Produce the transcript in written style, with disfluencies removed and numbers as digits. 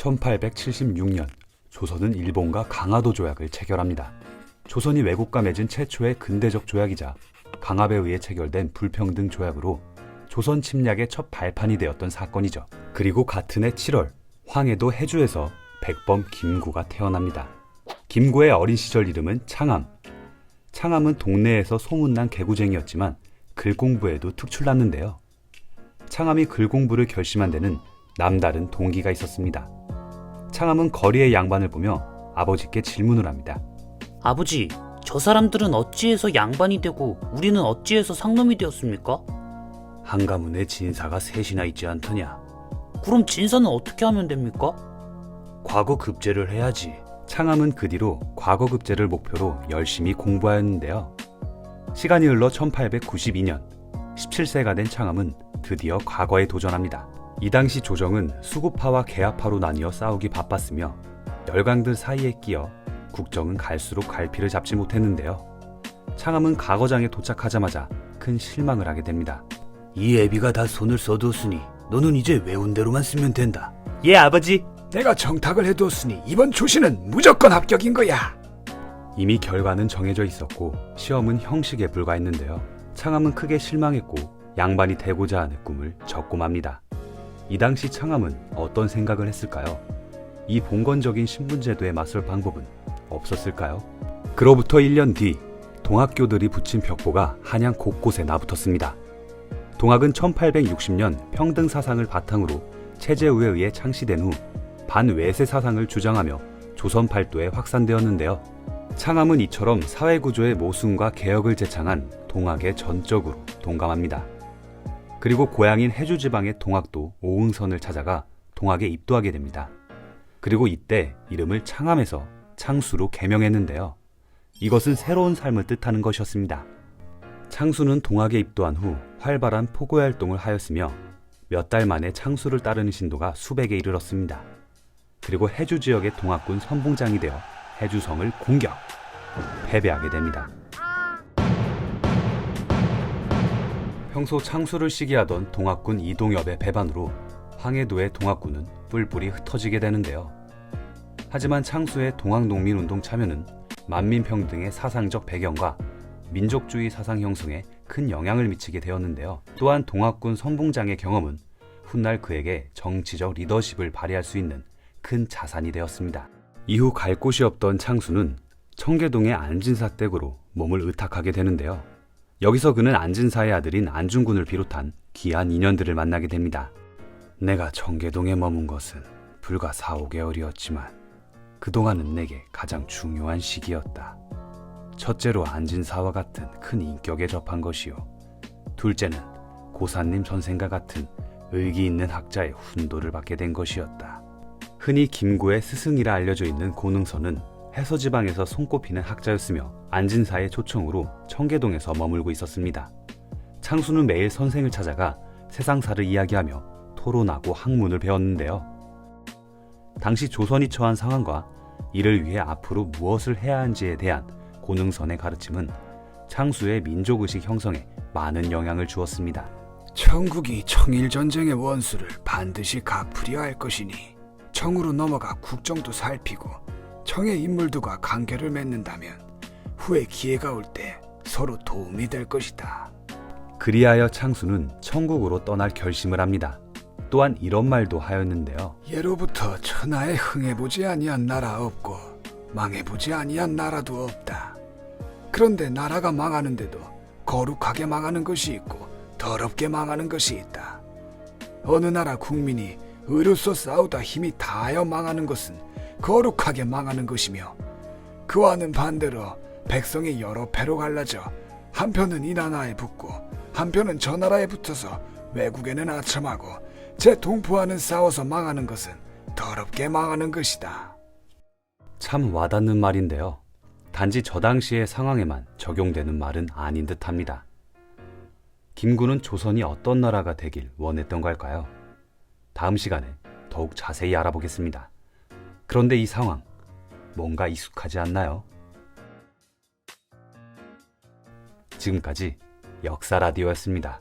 1876년 조선은 일본과 강화도 조약을 체결합니다. 조선이 외국과 맺은 최초의 근대적 조약이자 강압에 의해 체결된 불평등 조약으로 조선 침략의 첫 발판이 되었던 사건이죠. 그리고 같은 해 7월 황해도 해주에서 백범 김구가 태어납니다. 김구의 어린 시절 이름은 창암. 창암은 동네에서 소문난 개구쟁이였지만 글 공부에도 특출났는데요. 창암이 글 공부를 결심한 데는 남다른 동기가 있었습니다. 창암은 거리의 양반을 보며 아버지께 질문을 합니다. 아버지, 저 사람들은 어찌해서 양반이 되고 우리는 어찌해서 상놈이 되었습니까? 한 가문에 진사가 셋이나 있지 않더냐. 그럼 진사는 어떻게 하면 됩니까? 과거 급제를 해야지. 창암은 그 뒤로 과거 급제를 목표로 열심히 공부하였는데요. 시간이 흘러 1892년 17세가 된 창암은 드디어 과거에 도전합니다. 이 당시 조정은 수구파와 개화파로 나뉘어 싸우기 바빴으며 열강들 사이에 끼어 국정은 갈수록 갈피를 잡지 못했는데요. 창암은 과거장에 도착하자마자 큰 실망을 하게 됩니다. 이 애비가 다 손을 써두었으니 너는 이제 외운 대로만 쓰면 된다. 예, 아버지. 내가 정탁을 해두었으니 이번 조시는 무조건 합격인 거야. 이미 결과는 정해져 있었고 시험은 형식에 불과했는데요. 창암은 크게 실망했고 양반이 되고자 하는 꿈을 접고 맙니다. 이 당시 창암은 어떤 생각을 했을까요? 이 봉건적인 신분제도에 맞설 방법은 없었을까요? 그로부터 1년 뒤 동학교들이 붙인 벽보가 한양 곳곳에 나붙었습니다. 동학은 1860년 평등 사상을 바탕으로 체제우에 의해 창시된 후 반외세 사상을 주장하며 조선 팔도에 확산되었는데요. 창암은 이처럼 사회구조의 모순과 개혁을 제창한 동학에 전적으로 동감합니다. 그리고 고향인 해주 지방의 동학도 오응선을 찾아가 동학에 입도하게 됩니다. 그리고 이때 이름을 창암에서 창수로 개명했는데요. 이것은 새로운 삶을 뜻하는 것이었습니다. 창수는 동학에 입도한 후 활발한 포교 활동을 하였으며 몇 달 만에 창수를 따르는 신도가 수백에 이르렀습니다. 그리고 해주 지역의 동학군 선봉장이 되어 해주성을 공격, 패배하게 됩니다. 평소 창수를 시기하던 동학군 이동엽의 배반으로 황해도의 동학군은 뿔뿔이 흩어지게 되는데요. 하지만 창수의 동학농민운동 참여는 만민평등의 사상적 배경과 민족주의 사상 형성에 큰 영향을 미치게 되었는데요. 또한 동학군 선봉장의 경험은 훗날 그에게 정치적 리더십을 발휘할 수 있는 큰 자산이 되었습니다. 이후 갈 곳이 없던 창수는 청계동의 안진사 댁으로 몸을 의탁하게 되는데요. 여기서 그는 안진사의 아들인 안중군을 비롯한 귀한 인연들을 만나게 됩니다. 내가 청계동에 머문 것은 불과 4~5개월이었지만 그동안은 내게 가장 중요한 시기였다. 첫째로 안진사와 같은 큰 인격에 접한 것이요. 둘째는 고사님 선생과 같은 의기 있는 학자의 훈도를 받게 된 것이었다. 흔히 김구의 스승이라 알려져 있는 고능선은 해서지방에서 손꼽히는 학자였으며 안진사의 초청으로 청계동에서 머물고 있었습니다. 창수는 매일 선생을 찾아가 세상사를 이야기하며 토론하고 학문을 배웠는데요. 당시 조선이 처한 상황과 이를 위해 앞으로 무엇을 해야 하는지에 대한 고능선의 가르침은 창수의 민족의식 형성에 많은 영향을 주었습니다. 청국이 청일전쟁의 원수를 반드시 갚으려 할 것이니 청으로 넘어가 국정도 살피고 청의 인물들과 관계를 맺는다면 후에 기회가 올 때 서로 도움이 될 것이다. 그리하여 창수는 청국으로 떠날 결심을 합니다. 또한 이런 말도 하였는데요. 예로부터 천하에 흥해보지 아니한 나라 없고 망해보지 아니한 나라도 없다. 그런데 나라가 망하는데도 거룩하게 망하는 것이 있고 더럽게 망하는 것이 있다. 어느 나라 국민이 의로서 싸우다 힘이 다하여 망하는 것은 거룩하게 망하는 것이며 그와는 반대로 백성이 여러 패로 갈라져 한편은 이 나라에 붙고 한편은 저 나라에 붙어서 외국에는 아첨하고 제 동포와는 싸워서 망하는 것은 더럽게 망하는 것이다. 참 와닿는 말인데요. 단지 저 당시의 상황에만 적용되는 말은 아닌 듯합니다. 김구는 조선이 어떤 나라가 되길 원했던 걸까요? 다음 시간에 더욱 자세히 알아보겠습니다. 그런데 이 상황, 뭔가 익숙하지 않나요? 지금까지 역사 라디오였습니다.